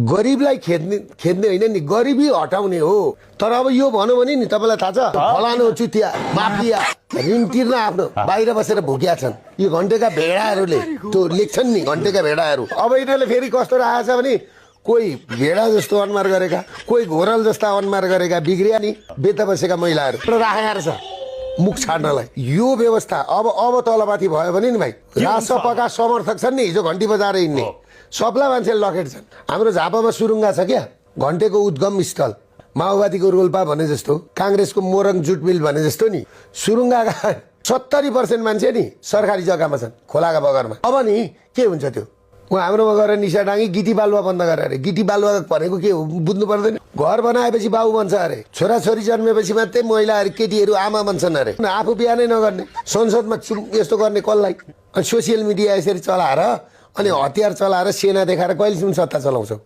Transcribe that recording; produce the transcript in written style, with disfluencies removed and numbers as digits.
गरिबलाई खेद्ने होइन नि, गरिबी हटाउने हो। तर अब यो भनौँ भने नि तपाईँलाई थाहा छ, फलानु चुतिया माफिया ऋण तिर्न आफ्नो बाहिर बसेर भुकिया छन् यो घन्टेका भेडाहरूले। त्यो लेख्छन् नि घन्टेका भेडाहरू। अब यिनीहरूले फेरि कस्तो राखेको छ भने कोही भेडा जस्तो अनुहार गरेका, कोही घोरल जस्ता अनुहार गरेका बिग्रिया नि बेता बसेका महिलाहरू राखेर छ मुख छाड्नलाई। यो व्यवस्था अब तलमाथि भयो भने नि भाइ, राजसपाका समर्थक छन् नि हिजो घन्टी बजाएर हिँड्ने सबलाई मान्छेले लखेट छन्। हाम्रो झापामा सुरुङ्गा छ क्या, घन्टेको उद्गम स्थल, माओवादीको रोल्पा भने जस्तो, काङ्ग्रेसको मोरङ जुट मिल भने जस्तो नि सुरुङ्गाका 70% मान्छे नि सरकारी जग्गामा छन्, खोलाका बगरमा। अब नि के हुन्छ त्यो, उहाँ हाम्रोमा गएर निसा डाँगी गिटी बालुवा बन्द गरे अरे। गिटी बालुवा भनेको के हो बुझ्नु पर्दैन। घर बनाएपछि बाउ बन्छ अरे, छोराछोरी जन्मेपछि मात्रै महिलाहरू केटीहरू आमा बन्छन् अरे। आफू बिहा नै नगर्ने, संसदमा यस्तो गर्ने कसलाई? अनि सोसियल मिडिया यसरी चलाएर अनि हतियार चलाएर सेना देखाएर कहिलेसम्म सत्ता चलाउँछौ?